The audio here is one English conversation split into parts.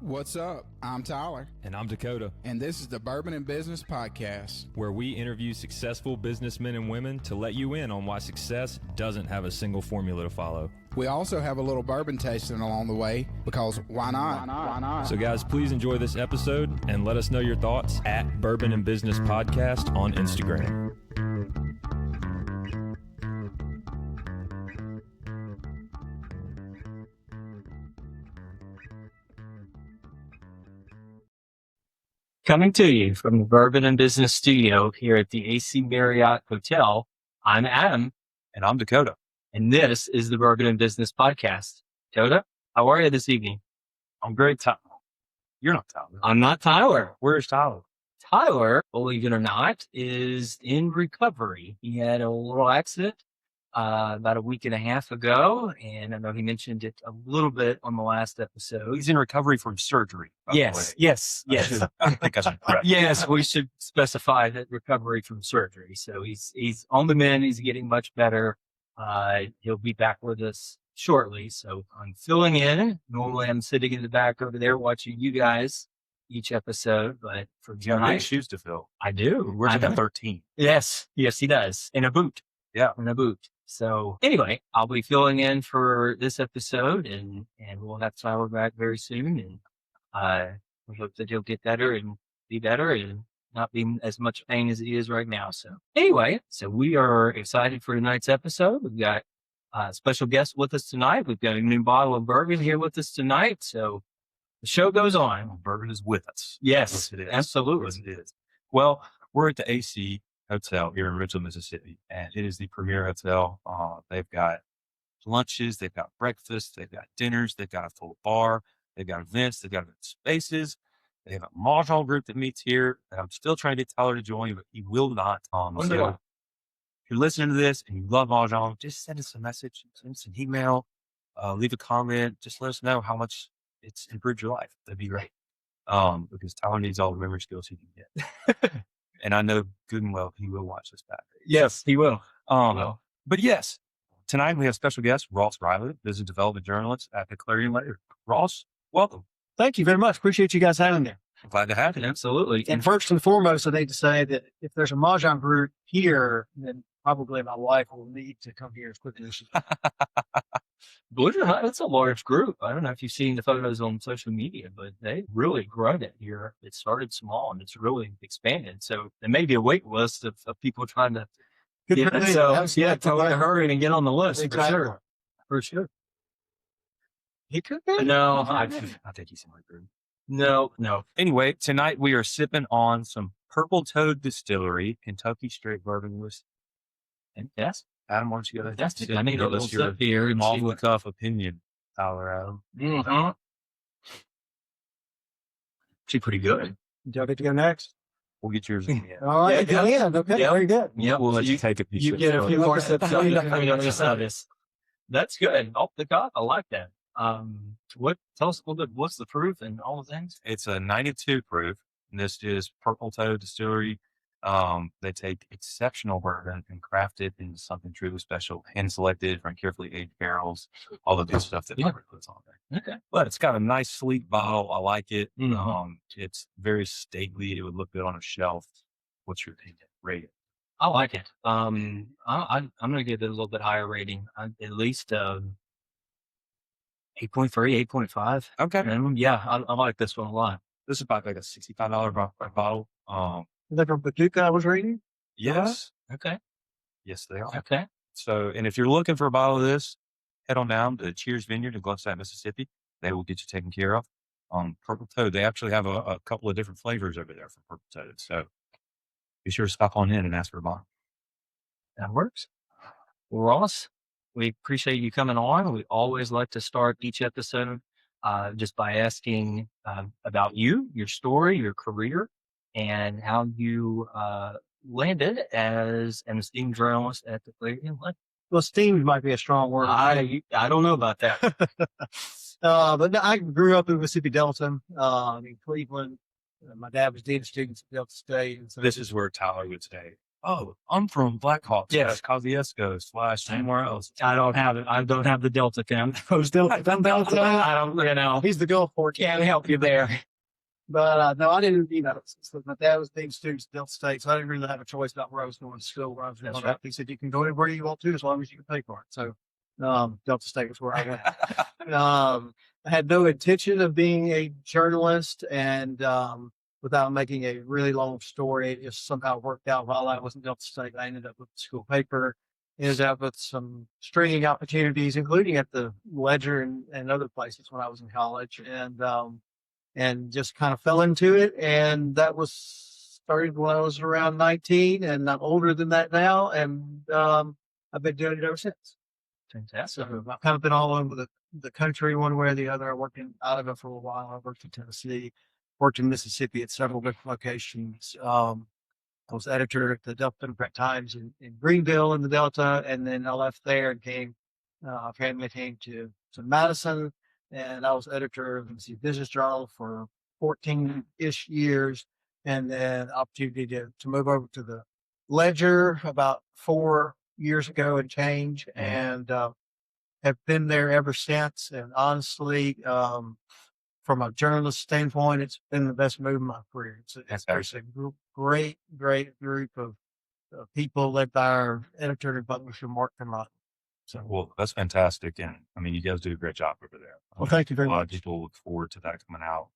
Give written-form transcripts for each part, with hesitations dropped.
What's up? I'm Tyler. And I'm Dakota. And this is the Bourbon and Business Podcast, where we interview successful businessmen and women to let you in on why success doesn't have a single formula to follow. We also have a little bourbon tasting along the way, because why not? Why not? So guys, please enjoy this episode and let us know your thoughts at Bourbon and Business Podcast on Instagram. Coming to you from the Bourbon and Business Studio here at the AC Marriott Hotel, I'm Adam. And I'm Dakota. And this is the Bourbon and Business Podcast. Dakota, how are you this evening? I'm great, Tyler. You're not Tyler. I'm not Tyler. Where's Tyler? Tyler, believe it or not, is in recovery. He had a little accident about a week and a half ago, and I know he mentioned it a little bit on the last episode. He's in recovery from surgery. Yes. I think I should correct. Yes, we should specify that recovery from surgery. So he's on the mend. He's getting much better. He'll be back with us shortly. So I'm filling in. Normally I'm sitting in the back over there watching you guys each episode, but for You have tonight, big shoes to fill. I do. Where's I that know. 13? Yes, he does. In a boot. Yeah. In a boot. So anyway, I'll be filling in for this episode, and we'll have Tyler back very soon. And we hope that he'll get better and be better and not be as much pain as he is right now. So anyway, so we are excited for tonight's episode. We've got a special guest with us tonight. We've got a new bottle of bourbon here with us tonight. So the show goes on. Bourbon is with us. Yes, it is. absolutely. Yes, it is. Well, we're at the AC Hotel here in Richland, Mississippi, and it is the premier hotel. They've got lunches, they've got breakfast, they've got dinners, they've got a full bar, they've got events, they've got event spaces. They have a mahjong group that meets here. And I'm still trying to get Tyler to join, but he will not. So if you're listening to this and you love mahjong, just send us a message, send us an email, leave a comment. Just let us know how much it's improved your life. That'd be great. Because Tyler needs all the memory skills he can get. And I know good and well he will watch this back. Yes, he will. But yes, tonight we have special guest Ross Reily, business development journalist at the Clarion Ledger. Ross, welcome. Thank you very much. Appreciate you guys having me. I'm glad to have you. Absolutely. And first and foremost, I need to say that if there's a mahjong group here, then probably my wife will need to come here as quickly as she can. Believe it or not, it's a large group. I don't know if you've seen the photos on social media, but they've really grown it here. It started small and it's really expanded. So there may be a wait list of people trying to get themselves, hurry and get on the list. Exactly. For sure. He could be. No, I think he's in my group. no. Anyway, tonight we are sipping on some Purple Toad Distillery Kentucky Straight Bourbon Whiskey. And yes, Adam, why don't you go ahead? that's it. I need a little sip here and off see the what. cuff opinion, Tyler Adam. Mm-hmm. She's pretty good. Do I get to go next? We'll get yours in the end. All right. Yeah, Yeah. Okay. Yeah. Very good. Yeah, We'll let you take a piece. You of get it. a few more sips on this. That's good. Off the cuff, I like that. Tell us a little bit. What's the proof and all the things? It's a 92 proof. And this is Purple Toad Distillery. They take exceptional bourbon and craft it into something truly special, hand selected from carefully aged barrels, all the good stuff that Bourbon puts on there. Okay. But it's got a nice, sleek bottle. I like it. Mhm. It's very stately. It would look good on a shelf. What's your opinion? Rate it. I like it. I'm going to give it a little bit higher rating. At least 8.3, 8.5. Okay. Minimum. Yeah, I like this one a lot. This is about like a $65 bottle. Is that from Paducah I was reading? Yes. Okay. Yes, they are. Okay. So, and if you're looking for a bottle of this, head on down to Cheers Vineyard in Gluckstadt, Mississippi. They will get you taken care of. Purple Toad, they actually have a couple of different flavors over there for Purple Toad. So be sure to stop on in and ask for a bottle. That works. Well, Ross, we appreciate you coming on. We always like to start each episode just by asking about you, your story, your career, and how you landed as an esteemed journalist at the Clarion Ledger. Well, steamed might be a strong word. I don't know about that. But no, I grew up in Mississippi Delta, in Cleveland. My dad was dean of students at Delta State. And so This is where Tyler would stay oh, I'm from Blackhawks. Yes. Kosciuszko / somewhere else. I don't have it. I don't have the Delta Tim. Those Delta. I don't, you know, He's the Gulf Port. can't help you there. But no, I didn't. So my dad was being student at Delta State, so I didn't really have a choice about where I was going to school. Where I was going. That's right. He said you can go anywhere you want to as long as you can pay for it. So Delta State was where I went. I had no intention of being a journalist, and without making a really long story, it just somehow worked out. While I was in Delta State, I ended up with the school paper, ended up with some stringing opportunities, including at the Ledger and other places when I was in college, and just kind of fell into it. And that was started when I was around 19, and I'm older than that now, and I've been doing it ever since. Fantastic. So I've kind of been all over the country one way or the other. I worked in Iowa for a while. I worked in Tennessee, worked in Mississippi at several different locations. I was editor at the Delta Democrat Times in Greenville in the Delta, and then I left there and family came to Madison, and I was editor of the Business Journal for 14-ish years, and then opportunity to move over to the Ledger about 4 years ago and change, and have been there ever since. And honestly, from a journalist standpoint, it's been the best move of my career. It's a great group of people led by our editor and publisher, Mark Conrad. So, Well, that's fantastic. And I mean, you guys do a great job over there. well, thank you very A lot of much. people look forward to that coming out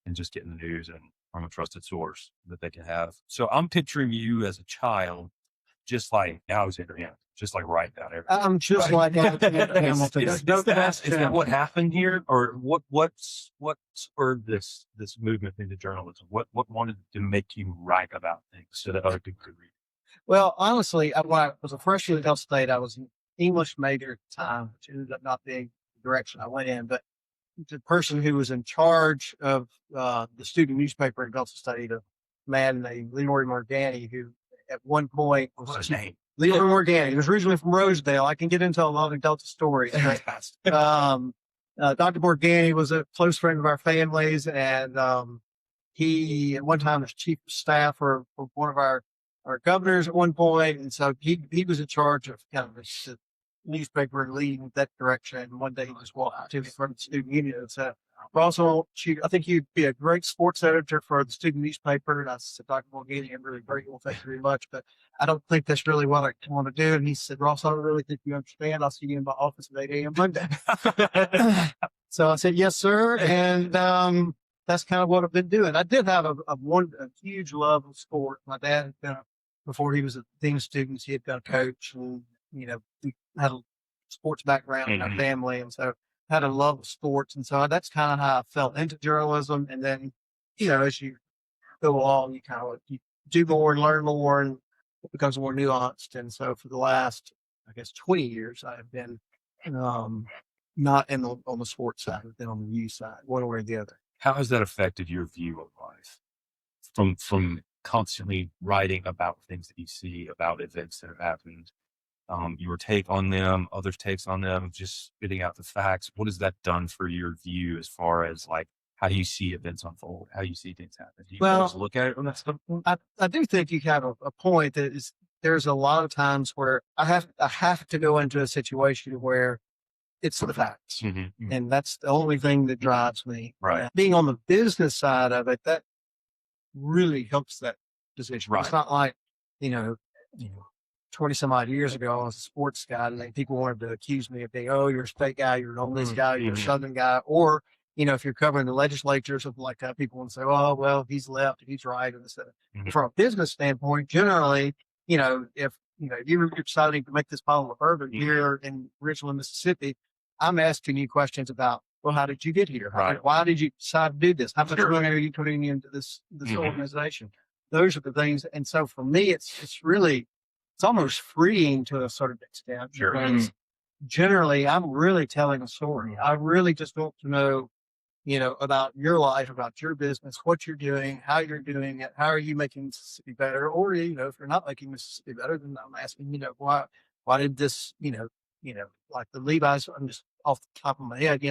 and just getting the news and from a trusted source that they can have. So I'm picturing you as a child, just like Alexander, just like writing down everything. I'm just Right. like Hamilton. Is that what happened here, or what spurred this movement into journalism? What wanted to make you write about things so that other people could read? Well, honestly, when I was a freshman at Delta State, I was an English major at the time, which ended up not being the direction I went in. But the person who was in charge of the student newspaper at Delta State, a man named Leroy Morgani, who at one point What's his name? Leroy Morgani. He was originally from Rosedale. I can get into a lot of Delta stories. Dr. Morgani was a close friend of our families, and he at one time was chief of staff for one of our governors at one point, and so he was in charge of kind of the newspaper and leading that direction. And one day he just walked to me from the student union and said, "Ross, I think you'd be a great sports editor for the student newspaper." And I said, "Dr. Morgani, I'm really grateful, thank you very much, but I don't think that's really what I want to do." And he said, "Ross, I don't really think you understand. I'll see you in my office at 8 a.m. Monday." So I said, "Yes, sir." And that's kind of what I've been doing. I did have a huge love of sport. My dad had been before he was a dean of students, he had been a coach, and we had a sports background in our family, and so had a love of sports, and so that's kind of how I fell into journalism. And then, as you go along, you do more and learn more, and it becomes more nuanced. And so for the last, I guess, 20 years, I have been not on the sports side, but then on the news side, one way or the other. How has that affected your view of life from constantly writing about things that you see, about events that have happened, your take on them, others' takes on them, just spitting out the facts? What has that done for your view as far as like how you see events unfold, how you see things happen? Do you guys look at it on that stuff? I do think you have a point that is, there's a lot of times where I have to go into a situation where it's the facts. Mm-hmm. And that's the only thing that drives me. Right. Being on the business side of it, that really helps that position. Right. It's not like, 20 some odd years ago, I was a sports guy, and people wanted to accuse me of being, "Oh, you're a state guy, you're an Ole Miss guy, you're a Southern guy." Or, if you're covering the legislature or something like that, people want to say, "Oh, well, he's left and he's right." And so from a business standpoint, generally, if you're deciding to make this bottle of bourbon here in Richland, Mississippi, I'm asking you questions about, well, how did you get here? Right. Why did you decide to do this? How much money are you putting into this organization? Those are the things. And so for me, it's almost freeing to a certain extent. Sure. Because generally, I'm really telling a story. I really just want to know, about your life, about your business, what you're doing, how you're doing it, how are you making Mississippi better? Or, if you're not making Mississippi better, then I'm asking, why did this, like the Levi's, I'm just off the top of my head,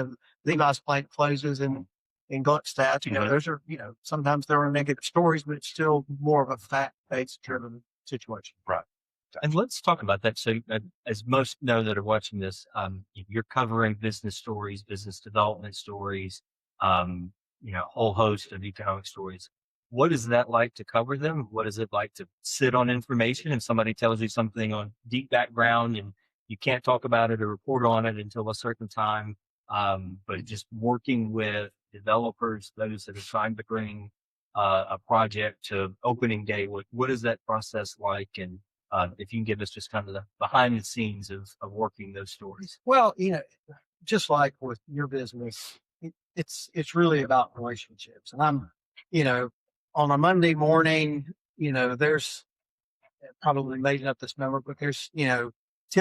Levi's plant closes in Gluckstadt, those are, sometimes there are negative stories, but it's still more of a fact-based driven situation. Right. And let's talk about that. So, as most know that are watching this, you're covering business stories, business development stories, a whole host of economic stories. What is that like to cover them? What is it like to sit on information and somebody tells you something on deep background and you can't talk about it or report on it until a certain time? But just working with developers, those that are trying to bring a project to opening day, what is that process like? And if you can give us just kind of the behind the scenes of working those stories. Well, just like with your business, it's really about relationships. And I'm, on a Monday morning, there's probably making up this number, but there's, 10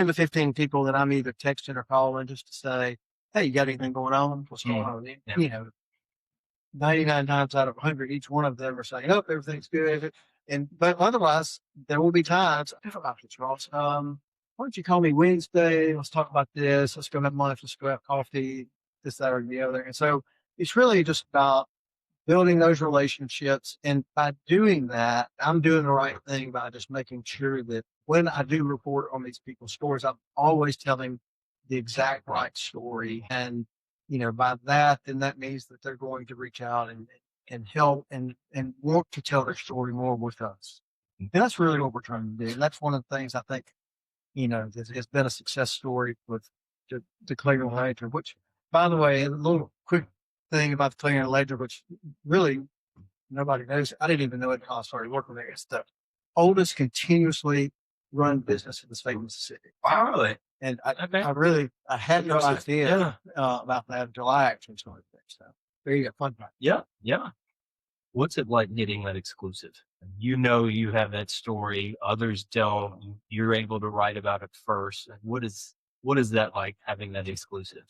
to 15 people that I'm either texting or calling just to say, hey, you got anything going on? What's going on? Yeah. 99 times out of 100, each one of them are saying, oh, everything's good. But otherwise, there will be times, about this, Ross. Why don't you call me Wednesday? Let's talk about this. Let's go have lunch. Let's go have coffee, this, that, or the other. And so it's really just about building those relationships. And by doing that, I'm doing the right thing by just making sure that when I do report on these people's stories, I'm always telling the exact right story. And, by that, then that means that they're going to reach out and help and want to tell their story more with us. And that's really what we're trying to do. And that's one of the things I think, has been a success story with the Clear Ledger, which, by the way, a little quick thing about the Clear Ledger, which really nobody knows. I didn't even know it until I started working there. It's the oldest continuously run business in the state of Mississippi. Wow, really? And I had no idea about that until I actually started there. So there you go, fun fact. Yeah. What's it like getting that exclusive? You have that story. Others don't. You're able to write about it first. What is that like, having that exclusive?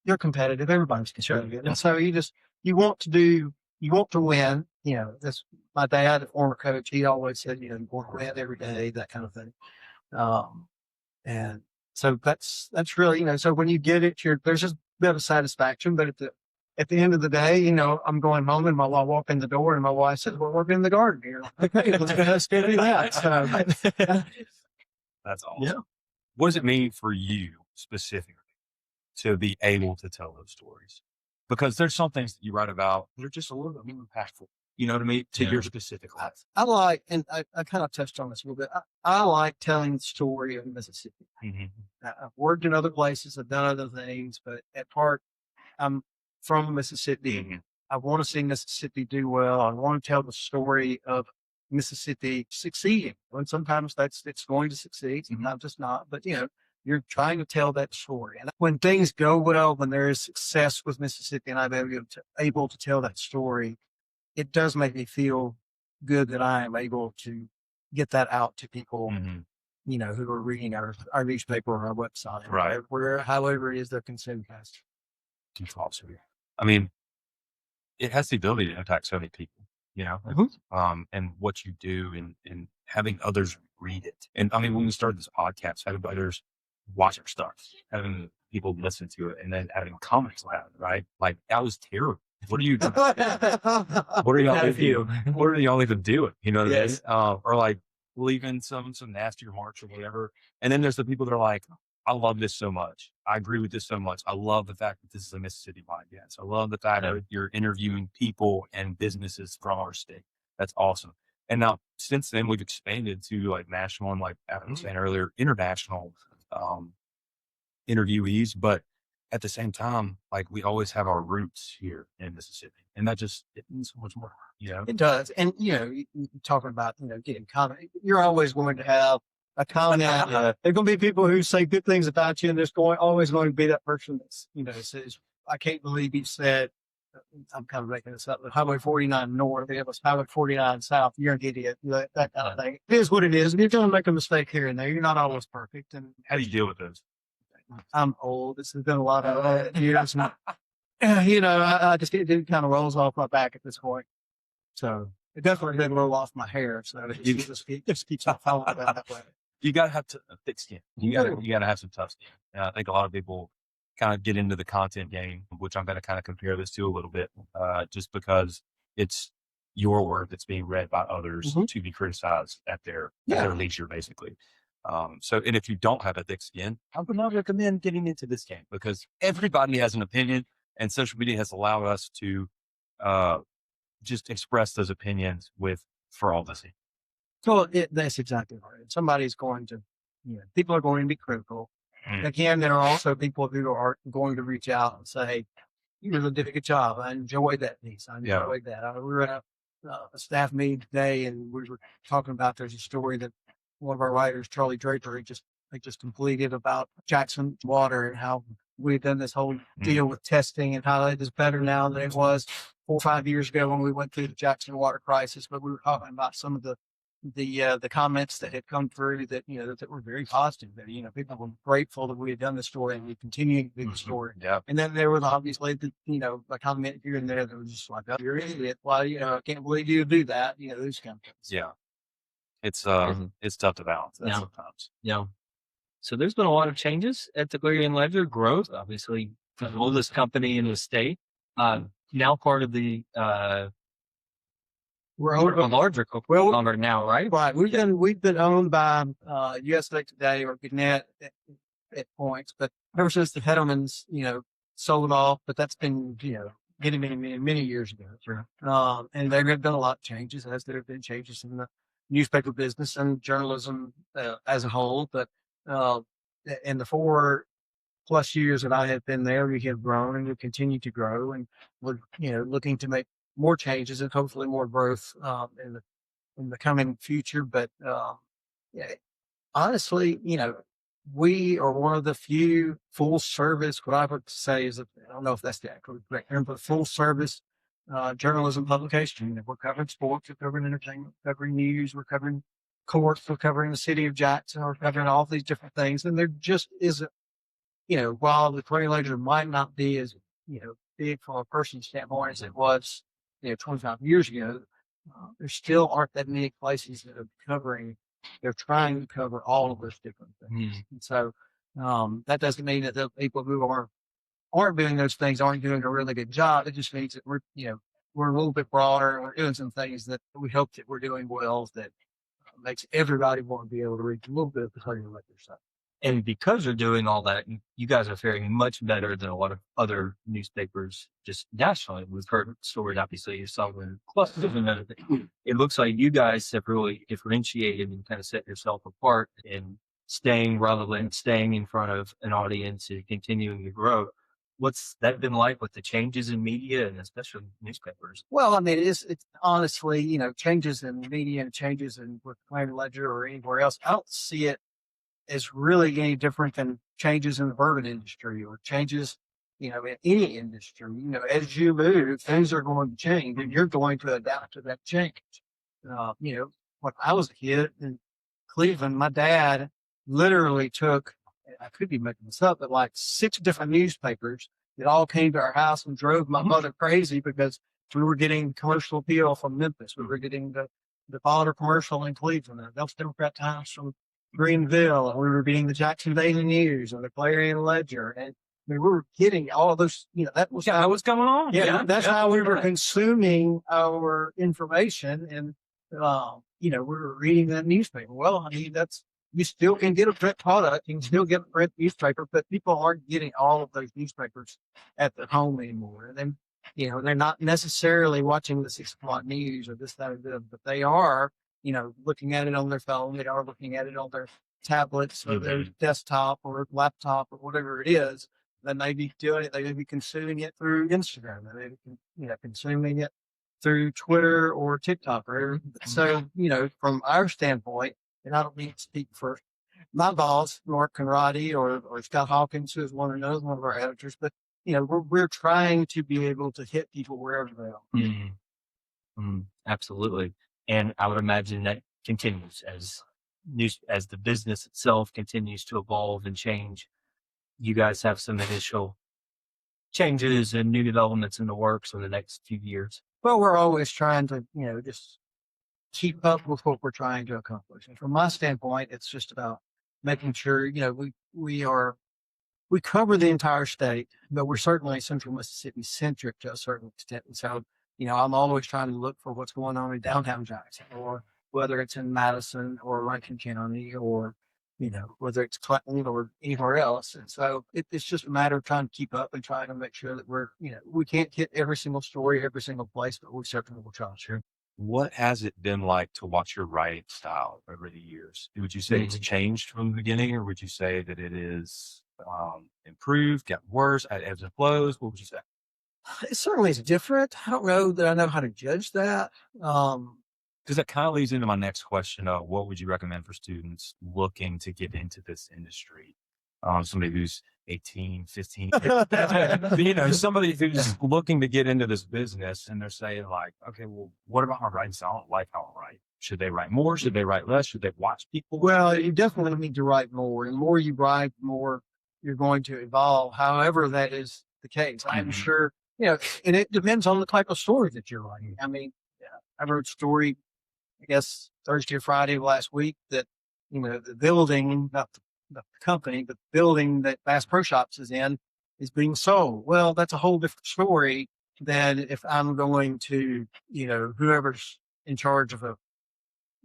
You're competitive. Everybody's competitive, and so you want to win. That's my dad, a former coach. He always said, you want to win every day, that kind of thing. And so that's really, so when you get it, there's just a bit of satisfaction, but at the end of the day, I'm going home and I walk in the door and my wife says, we're working in the garden here. Okay, let's go do that. So, That's awesome. Yeah. What does it mean for you specifically to be able to tell those stories? Because there's some things that you write about that are just a little bit more impactful, you know what I mean, to your specific life. I like, and I kind of touched on this a little bit. I like telling the story of Mississippi. Mm-hmm. I've worked in other places. I've done other things, but at heart, I'm from Mississippi. Mm-hmm. I want to see Mississippi do well. I want to tell the story of Mississippi succeeding. And sometimes it's going to succeed. Sometimes it's not. But, you're trying to tell that story. And when things go well, when there is success with Mississippi and I'm able to tell that story, it does make me feel good that I am able to get that out to people, who are reading our newspaper or our website, right? However it is they're consuming us. I mean, it has the ability to impact so many people, and what you do and having others read it. And I mean, when we started this podcast, having others watch our stuff, having people listen to it, and then having comments about it, right? Like, that was terrible. What are you doing? What are y'all even doing? Yes. Or like leaving some nasty remarks or whatever. And then there's the people that are like, I love this so much. I agree with this so much. I love the fact that this is a Mississippi podcast. I love the fact that you're interviewing people and businesses from our state. That's awesome. And now since then we've expanded to like national and, like Adam was saying earlier, international interviewees, but at the same time, like, we always have our roots here in Mississippi, and that it means so much more, It does. And, you're talking about, getting comment, you're always going to have a comment. There are going to be people who say good things about you, and there's always going to be that person that's, says, I can't believe you said, I'm kind of making this up, but Highway 49 North, it was Highway 49 South, you're an idiot, that kind of thing. It is what it is. You're going to make a mistake here and there. You're not always perfect. And how do you deal with those? I'm old. This has been a lot of years. I just, it kind of rolls off my back at this point. So it definitely didn't roll off my hair. So it just keeps on falling that way. You got to have a thick skin. You got to have some tough skin. And I think a lot of people kind of get into the content game, which I'm going to kind of compare this to a little bit, just because it's your work that's being read by others Mhm. to be criticized at their Yeah. leisure, basically. And if you don't have a thick skin, I would not recommend getting into this game because everybody has an opinion, and social media has allowed us to just express those opinions for all to see. So that's exactly right. Somebody's going to, people are going to be critical. Mm. Again, there are also people who are going to reach out and say, "You really did a good job. I enjoyed that piece. I Yeah. enjoyed that." We were at a staff meeting today, and we were talking about there's a story that one of our writers, Charlie Draper, they just completed about Jackson Water and how we've done this whole deal with testing and how it is better now than it was 4 or 5 years ago when we went through the Jackson water crisis. But we were talking about some of the comments that had come through that, that were very positive. That, people were grateful that we had done the story and we continue to do the story. Yeah. And then there was obviously a comment here and there that was just like, "Oh, you're an idiot. Well, I can't believe you do that." Those kind of things. Yeah. It's tough to balance that Yeah. sometimes. Yeah. So there's been a lot of changes at the Clarion Ledger. Growth, obviously, the oldest company in the state. Now part of the We're a owned, larger conglomerate now, right? right. We've been owned by USA Today or Gannett at points, but ever since the Heddlemans, sold off, but that's been, many years ago. Sure. And there have been a lot of changes, as there have been changes in the newspaper business and journalism as a whole. But in the 4+ years that I have been there, we have grown and we continue to grow, and we're looking to make more changes and hopefully more growth in the coming future. But yeah, honestly, we are one of the few full service, what I would say is, I don't know if that's the correct term, but full service journalism publication. We're covering sports, we're covering entertainment, we're covering news, we're covering courts, we're covering the city of Jackson, we're covering all these different things. And there just isn't, while the Clarion Ledger might not be as, big from a person's standpoint as it was, 25 years ago, there still aren't that many places that are covering. They're trying to cover all of those different things. And so that doesn't mean that the people who aren't doing those things aren't doing a really good job. It just means that we're a little bit broader and we're doing some things that we hope that we're doing well that makes everybody want to be able to read a little bit of the Clarion Ledger stuff. And because you're doing all that, you guys are faring much better than a lot of other newspapers just nationally. We've heard stories, obviously, you saw the clusters and everything. It looks like you guys have really differentiated and kind of set yourself apart in staying relevant, staying in front of an audience and continuing to grow. What's that been like with the changes in media and especially newspapers? Well, I mean, it's honestly, changes in media and changes with Clarion Ledger or anywhere else. I don't see it is really any different than changes in the bourbon industry or changes, in any industry. As you move, things are going to change and you're going to adapt to that change. When I was a kid in Cleveland, my dad literally took, I could be making this up, but like 6 different newspapers that all came to our house and drove my mother crazy because we were getting commercial appeal from Memphis. We were getting the Pollard commercial in Cleveland, the Delta Democrat Times from Greenville, and we were getting the Jackson Daily News and the Clarion Ledger, and we were getting all of those. That was what's going on. Yeah, that's how we were consuming our information, and we were reading that newspaper. Well, I mean, you still can get a print product, you can still get a print newspaper, but people aren't getting all of those newspapers at their home anymore. And then, they're not necessarily watching the 6 o'clock news or this, that, or that, but they are. Looking at it on their phone, they are looking at it on their tablets or their desktop or laptop or whatever it is. They may be doing it. They may be consuming it through Instagram. They may be, consuming it through Twitter or TikTok. So, from our standpoint, and I don't need to speak for my boss, Mark Conradi or Scott Hawkins, who is one of our editors, but we're trying to be able to hit people wherever they are. Absolutely. And I would imagine that continues as the business itself continues to evolve and change. You guys have some initial changes and new developments in the works in the next few years. Well, we're always trying to, just keep up with what we're trying to accomplish. And from my standpoint, it's just about making sure, we cover the entire state, but we're certainly Central Mississippi centric to a certain extent. And so, I'm always trying to look for what's going on in downtown Jackson, or whether it's in Madison or Rankin County, or, whether it's Clinton or anywhere else. And so it's just a matter of trying to keep up and trying to make sure that we can't hit every single story, every single place, but we certainly will try. Sure. What has it been like to watch your writing style over the years? Would you say it's changed from the beginning, or would you say that it is improved, gotten worse, had ebbs and flows? What would you say? It certainly is different. I don't know that I know how to judge that. Because that kind of leads into my next question of what would you recommend for students looking to get into this industry? Somebody who's 18, 15, somebody who's looking to get into this business and they're saying like, okay, well, what about my writing style? I don't like how I write. Should they write more? Should they write less? Should they watch people? Well, you definitely need to write more. And the more you write, the more you're going to evolve. However, that is the case. I'm sure, and it depends on the type of story that you're writing. I mean, I wrote a story, I guess, Thursday or Friday of last week that, the building, not the company, but the building that Bass Pro Shops is in is being sold. Well, that's a whole different story than if I'm going to, whoever's in charge of a,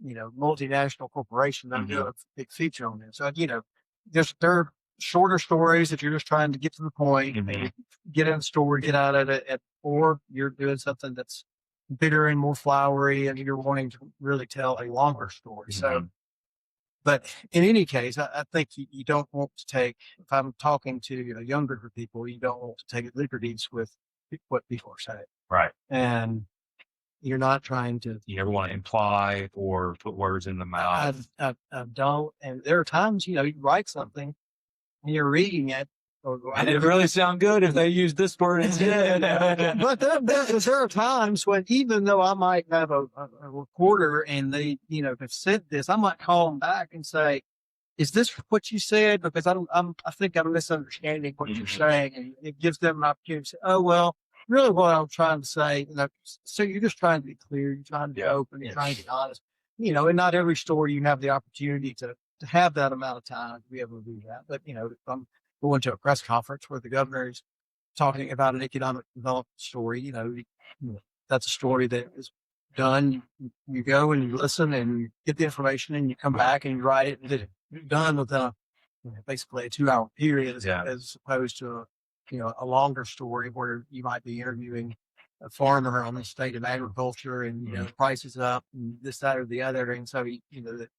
multinational corporation, I'm doing a big feature on it. So, they're shorter stories that you're just trying to get to the point, and get in the story, get out of it, or you're doing something that's bigger and more flowery and you're wanting to really tell a longer story. So, but in any case, I think you don't want to take, if I'm talking to younger people, you don't want to take liberties with what people are saying. Right. And you're not trying to. You never want to imply or put words in the mouth. I don't. And there are times, you write something and you're reading it. And it really sound good if they use this word instead. But there are times when, even though I might have a reporter and they, have said this, I might call them back and say, "Is this what you said?" Because I think I'm misunderstanding what you're saying, and it gives them an opportunity to say, "Oh well, really, what I'm trying to say." So you're just trying to be clear, you're trying to be open, you're trying to be honest. And not every story you have the opportunity to have that amount of time to be able to do that. But if I'm going to a press conference where the governor is talking about an economic development story, that's a story that is done. You go and you listen and you get the information and you come back and you write it, and it's done within basically a 2-hour period, as opposed to a longer story where you might be interviewing a farmer on the state of agriculture and the price is up and this, that, or the other, and so you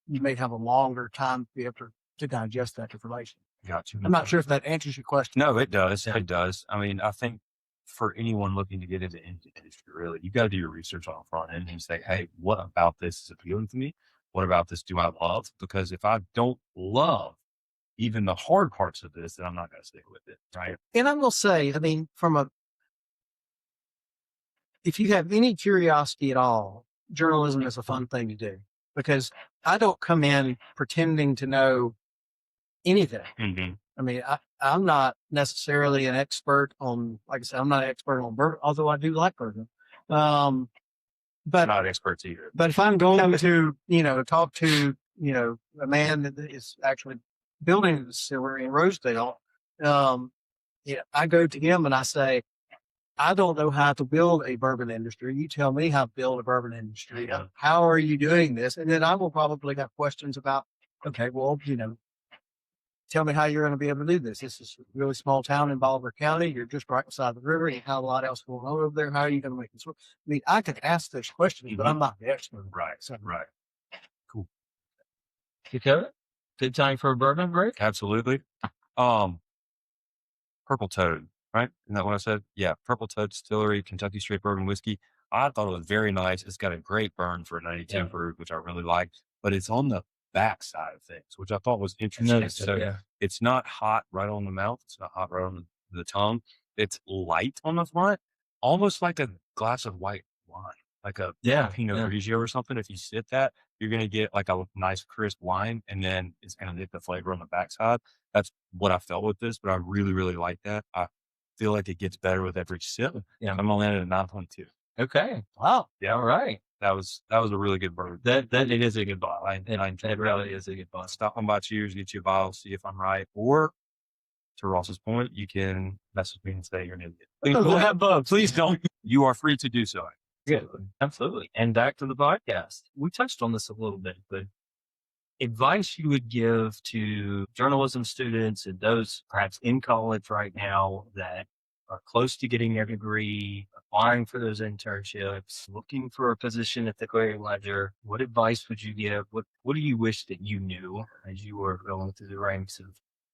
may have a longer time to be able to digest that information. Gotcha. I'm not sure if that answers your question. No, it does. It does. I mean, I think for anyone looking to get into industry, really, you got to do your research on the front end and say, hey, what about this is appealing to me? What about this do I love? Because if I don't love even the hard parts of this, then I'm not going to stick with it, right? And I will say, I mean, if you have any curiosity at all, journalism is a fun thing to do, because I don't come in pretending to know anything. I mean, I'm not necessarily an expert on, like I said, I'm not an expert on bourbon, although I do like bourbon. But not experts either. But if I'm going to, talk to, a man that is actually building a distillery in Rosedale, I go to him and I say, I don't know how to build a bourbon industry. You tell me how to build a bourbon industry. How are you doing this? And then I will probably have questions about, okay, well, tell me how you're going to be able to do this. This is a really small town in Bolivar County. You're just right beside the river. You have a lot else going on over there. How are you going to make this work? I mean, I could ask those questions, but I'm not the expert. Right. So, right. Cool. Dakota, good time for a bourbon break? Absolutely. Purple Toad, right? Isn't that what I said? Yeah. Purple Toad Distillery, Kentucky Straight Bourbon Whiskey. I thought it was very nice. It's got a great burn for a 92 proof, which I really like, but it's on the back side of things, which I thought was interesting. So it's not hot right on the mouth. It's not hot right on the tongue. It's light on the front, almost like a glass of white wine, like a Pinot Grigio or something. If you sit that, you're going to get like a nice crisp wine, and then it's going to get the flavor on the backside. That's what I felt with this, but I really, really like that. I feel like it gets better with every sip. Yeah. I'm going to land at a 9.2. Okay. Wow. Yeah. All right. That was a really good bourbon. That it is a good bottle. It really is a good bottle. Stop on by Cheers, get you a bottle, see if I'm right. Or to Ross's point, you can message me and say you're an idiot. Please don't. You are free to do so. Absolutely. And back to the podcast. We touched on this a little bit, but advice you would give to journalism students and those perhaps in college right now that are close to getting their degree, applying for those internships, looking for a position at the Clarion Ledger, what advice would you give? What do you wish that you knew as you were going through the ranks of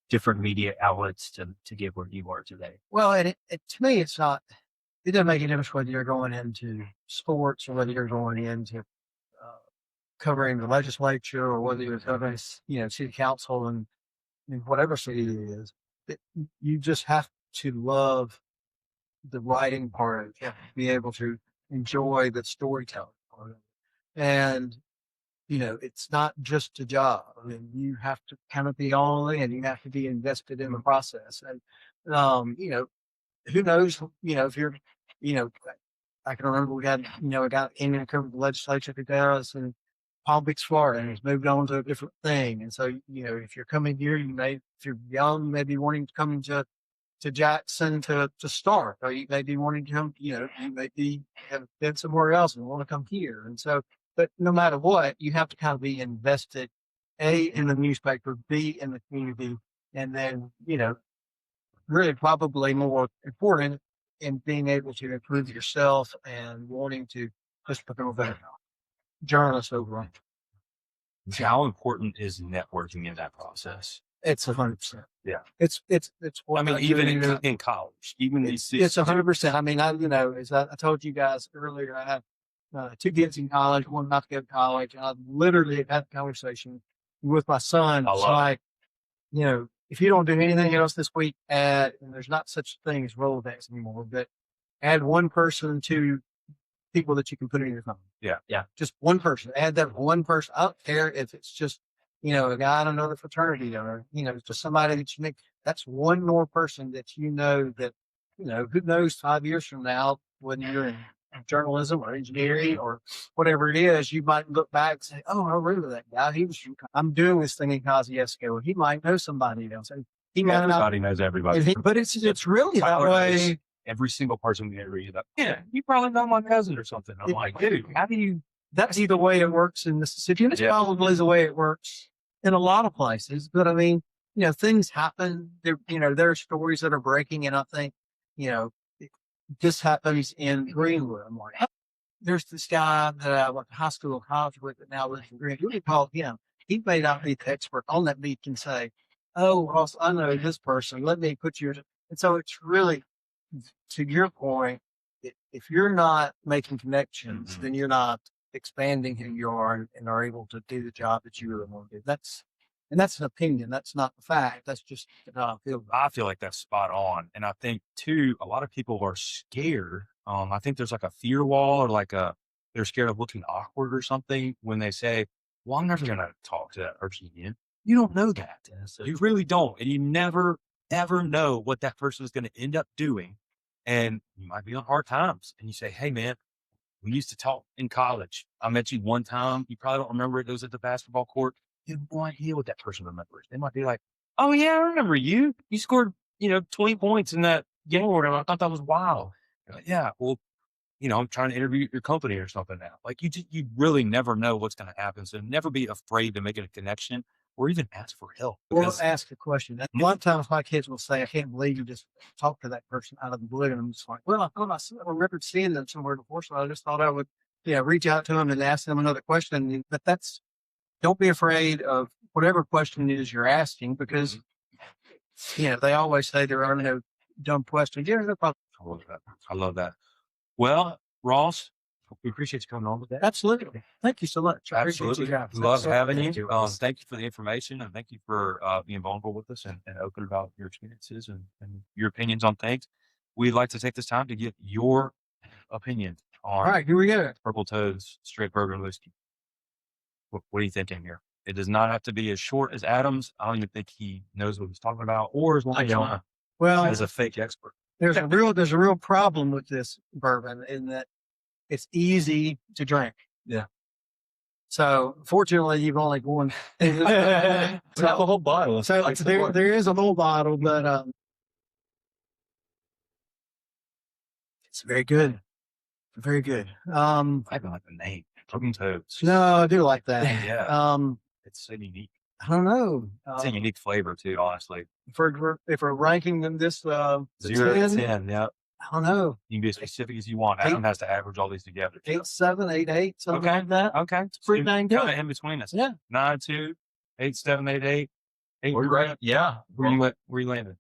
different media outlets to get where you are today? Well, and to me, it doesn't make any difference whether you're going into sports or whether you're going into covering the legislature or whether you're covering, city council and in whatever city it is. You just have to love the writing part of it. You have to be able to enjoy the storytelling part of it. And, it's not just a job. I mean, you have to kind of be all in. You have to be invested in the process. And, who knows, if you're, I can remember we had, a guy that came in and covered the legislature at Dallas and Palm Beach, Florida, and he's moved on to a different thing. And so, if you're coming here, if you're young, maybe wanting to come to Jackson to start, or you may be wanting to come, you may have been somewhere else and want to come here. And so, but no matter what, you have to kind of be invested, A, in the newspaper, B, in the community, and then, really probably more important in being able to improve yourself and wanting to just become a better journalist overall. How important is networking in that process? It's 100%. Yeah. It's what I mean, even in college, even these. It's 100%. I mean, as I told you guys earlier, I have 2 kids in college, one not to go to college. And I literally had a conversation with my son. It's like, if you don't do anything else this week, and there's not such a thing as Rolodex anymore, but add one person to people that you can put in your phone. Yeah. Yeah. Just one person. Add that one person. I don't care if it's just, a guy in another fraternity or, just somebody that you make. That's one more person that that, who knows 5 years from now, when you're in journalism or engineering or whatever it is, you might look back and say, oh, I remember that guy. I'm doing this thing in Kosciuszko. He might know somebody else. And everybody knows everybody. But it's really that way. Every single person we ever read up. Yeah, you probably know my cousin or something. I'm like, dude, how do you? That's the way it works in Mississippi. And it's probably the way it works in a lot of places. But I mean, things happen. There are stories that are breaking, and I think, this happens in Greenwood. I'm like, there's this guy that I went to high school and college with that now lives in Greenwood. We call him. He may not be the expert on that beat, can say, oh, Ross, I know this person. Let me put you. And so it's really, to your point, if you're not making connections, then you're not expanding who you are and are able to do the job that you really want to do. That's an opinion. That's not the fact. That's just how I feel. I feel like that's spot on. And I think too, a lot of people are scared. I think there's like a fear wall or they're scared of looking awkward or something when they say, well, I'm never going to talk to that person again. You don't know that. You really don't. And you never, ever know what that person is going to end up doing. And you might be on hard times. And you say, hey, man, we used to talk in college. I met you one time. You probably don't remember it. It was at the basketball court. You have no idea what that person remembers. They might be like, oh, yeah, I remember you. You scored, 20 points in that game or whatever. I thought that was wild. Like, yeah, well, I'm trying to interview your company or something now. Like you really never know what's going to happen. So never be afraid to make a connection or even ask for help. Or ask a question. A lot of times my kids will say, I can't believe you just talked to that person out of the blue. And I'm just like, well, I thought I remembered seeing them somewhere before. So I just thought I would, reach out to them and ask them another question. But don't be afraid of whatever question it is you're asking, because, they always say there are no dumb questions. Yeah, no problem. I love that. Well, Ross, we appreciate you coming on with that. Absolutely. Thank you so much. I Absolutely. Love having you. Thank you for the information, and thank you for being vulnerable with us and open about your experiences and your opinions on things. We'd like to take this time to get your opinion on All right, here we go. Purple Toad's straight bourbon whiskey. What are you thinking here? It does not have to be as short as Adam's. I don't even think he knows what he's talking about, or as long as mine. Well, as a fake expert. There's a real problem with this bourbon in that it's easy to drink. Yeah. So fortunately, you've only won. It's a whole bottle. So there is a whole bottle, but it's very good. Very good. I don't like the name. Purple Toads. No, I do like that. Yeah. It's so unique. I don't know. It's a unique flavor too, honestly. If we're ranking them this 0 to 10, yeah. I don't know. You can be as specific as you want. Adam has to average all these together. 8.7, 8.8, something like that. Okay. It's pretty dang good. Kind of in between us. Yeah. 9.2, 8.7, 8.8. 8. We're right. Yeah. Where you landing?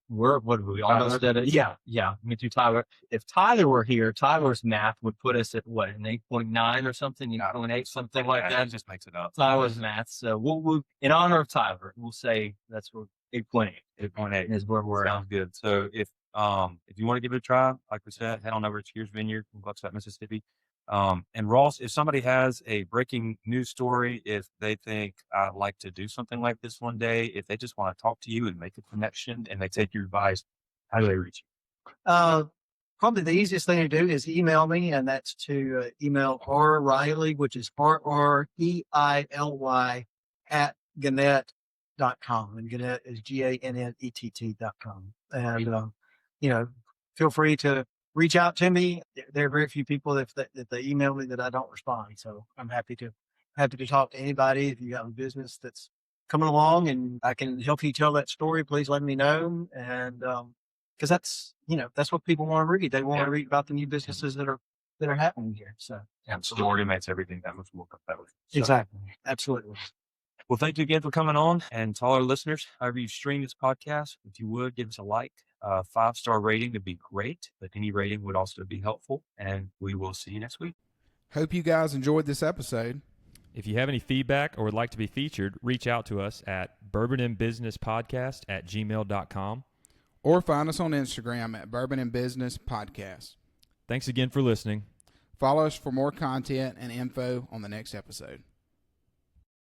What are we almost at it? Yeah. Me too, Tyler. If Tyler were here, Tyler's math would put us at what, an 8.9 or something, 8.8, something like that. It just makes it up. Tyler's math. So we'll in honor of Tyler, we'll say that's where 8.8. 8.8 is where we're at. Sounds good. So if you want to give it a try, like we said, head on over to Cheers Vineyard in Gluckstadt, Mississippi. And Ross, if somebody has a breaking news story, if they think I'd like to do something like this one day, if they just want to talk to you and make a connection and they take your advice, how do they reach you? Probably the easiest thing to do is email me, and that's to email R Reily, which is RREILY at Gannett.com. And Gannett is GANNETT.com. And, feel free to reach out to me. There are very few people if they email me that I don't respond. So I'm happy to talk to anybody. If you have a business that's coming along and I can help you tell that story, please let me know. And, cause that's what people want to read. They want to read about the new businesses that are happening here. So Story makes everything that much more compelling. So, exactly. Absolutely. Well, thank you again for coming on. And to all our listeners, however you stream this podcast, if you would give us a like, 5-star rating would be great, but any rating would also be helpful. And we will see you next week. Hope you guys enjoyed this episode. If you have any feedback or would like to be featured, reach out to us at bourbonandbusinesspodcast@gmail.com. Or find us on Instagram at Bourbon and Business Podcast. Thanks again for listening. Follow us for more content and info on the next episode.